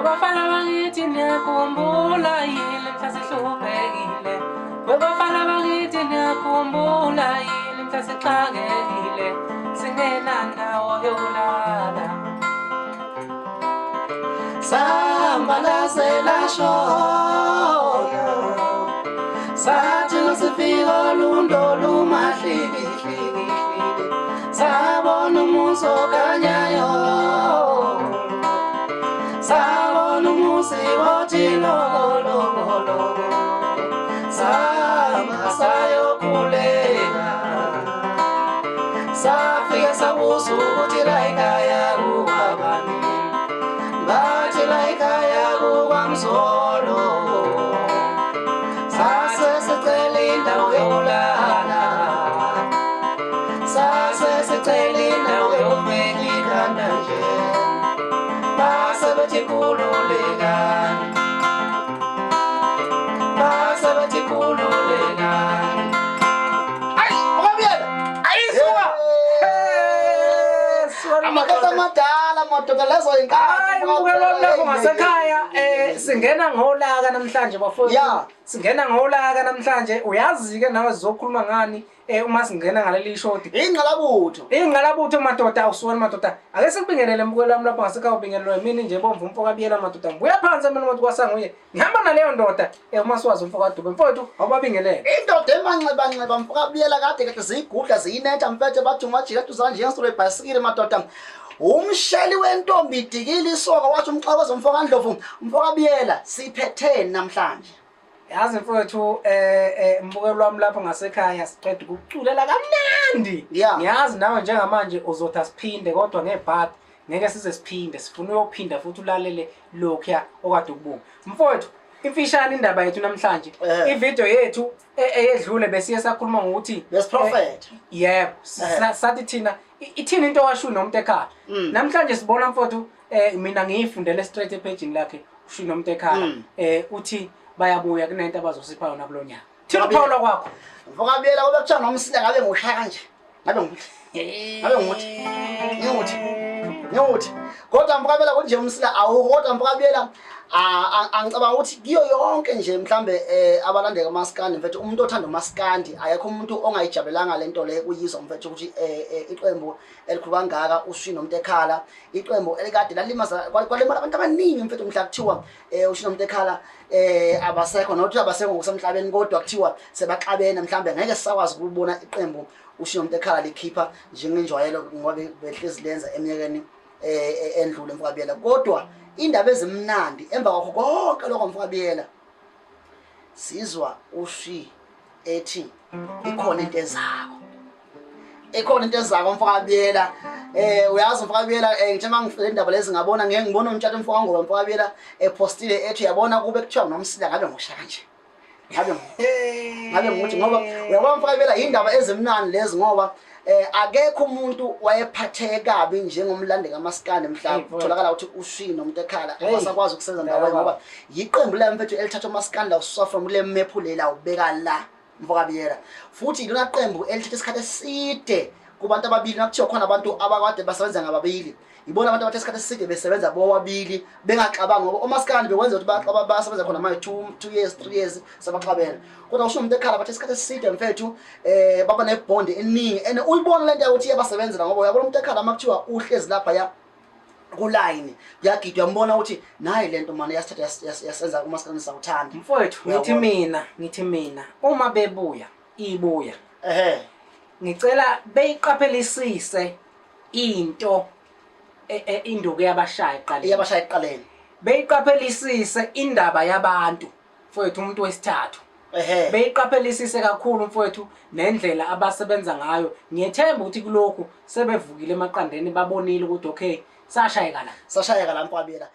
Webafana bakithi niyakhumbula yini mhla sihluphekile? Webafana bakithi niyakhumbula yini mhla sixakekile? Singenandawo yokulala. Sambalazela shona sathi nosifika lundo lumahlikihlikihli sabona umuso kanyayo sabona umusi wothi lokolokolo sahamba sayokhuleka safika sabuza ukuthi la ekhaya kubabani bathi la ekhaya kukwamzolo sasesicela indawo yokulala sasesicela indawo yokubeka ikhanda nje base bethi khululekani base bethi khululekani. Ayi okwabiyela ayisuka amakhaza amadala madoda lezo inkathi. Hayi mukelo lapho ngasekhaya singena ngolaka namhlanje bafowethu. Yeah. Singena ngolaka namhlanje uyazi ke nawe sizokhuluma ngani uma singena ngaleli shoti. Ingqalabutho madoda awuswani madoda. Ake sikubingelele mukelo lami lapho ngasekhaya ubingelelwe mina nje bomvu umfoko abiyela madoda. Ngibuya phansi mina umuntu kwasanguye. Ngihamba naleyo ndoda uma siwazi umfoko kaDube mfowethu awubabingelele. Indoda emanxeba mfoko abiyela kade ziyigudla ziyinetha mfethu bathi umajika tuzanje ngesolo ebhasikile madoda. Umshali wentombi idikile isoka wathi umxabazo mfoko kaNdlovu mfoko abiyela siphetheni namhlanje. Yazi mfowethu mbukelo lwami lapho ngasekhaya siqeda ukuculela kamnandi. Ngiyazi nawe njengamanje uzothi siphinde kodwa ngebhadi ngeke size siphinde sifuna uyophinda futhi ulalele lokho okade ukubuka. Mfowethu imfishane indaba yethu namhlanje ivideo yethu eyedlule besiye sakhuluma ngokuthi best prophet. Yebo sathi thina ithini into washo nomuntu ekhaya. Namhlanje sibona mfowethu mina ngiyifundele straight epage lakhe usho nomuntu ekhaya uthi bayabuya kunento abazosipha yona kulonyaka. Thina uPaula kwakho. Mfoko abiyela kube kuthiwa nomsila ngabe ngushaya kanje. Ngabe nguthi. Kodwa mfoko abiyela kunje umsila awukodwa mfoko abiyela angicabanga ukuthi kiyo yonke nje mhlambe abalandeka amaskandi mfethu umuntu othanda umaskandi ayekho umuntu ongayijabulanga lento le uyizwa mfethu ukuthi iqembu elikhulu kangaka ushino umuntu ekhala iqembu elikade lalimaza kwalemala abantu abaningi mfethu mhla kuthiwa ushino umuntu ekhala abasekho nokuthi abasekho ngokusemhlabeni kodwa kuthiwa sebaxabene mhlambe ngeke sisakwazi ukubona iqembu ushino umuntu ekhala likhipha njengenjwayelo ngoba behlezi lenza eminyakeni endlule mfoko abiyela kodwa indaba ezimnandi emva kwakho konke lokho mfoko abiyela sizwa ushi ethi ikhona into ezako mfoko abiyela uyazi mfoko abiyela njengoba ngifike indaba lezi ngabona ngeke ngibone umtshato mfoko ngoba mfoko abiyela epostile ethi yabona kube kuthiwa nomsila ngabe ngosha kanje ngabe nguthi ngoba uyabona mfoko abiyela indaba ezimnandi lezi ngoba akekho umuntu wayephatheke kabi njengomlandeki amaskandi mhla kutholakala ukuthi ushino umuntu ekhala abasakwazi ukusenza ndawo ngoba yiqembu la mfethu elithatha amaskandi awususa from le map lela ubeka la mfoko abiyela futhi ilona qembu elithatha isikhathi eside kubantu ababili nakuthiwa khona abantu abakade basebenza ngababili ibona abantu abathe isikhathi eside besebenza bobabili bengaxabanga ngoba omaskandi bekwenza ukuthi basebenza khona manje 2 years 3 years sabaxabela kodwa usho umuntu ekhala bathe isikhathi eside mfethu baba nebond eningi and uyibona lento ukuthi yabasebenza ngoba uyabona umuntu ekhala makuthiwa uhlezi lapha ya kuline uyagidwa uyambona ukuthi nayi lento manje yasithatha yasenza umaskandi sawuthanda mfowethu ngithi mina uma bebuya ibuya ngicela beyiqaphelisise into induku yabashaya eqaleni beyiqaphelisise indaba yabantu mfowethu umuntu wesithathu beyiqaphelisise kakhulu mfowethu nendlela abasebenza ngayo ngiyethemba ukuthi kulokhu sebevukile emaqandeni babonile ukuthi okay sashayeka la mfoko abiyela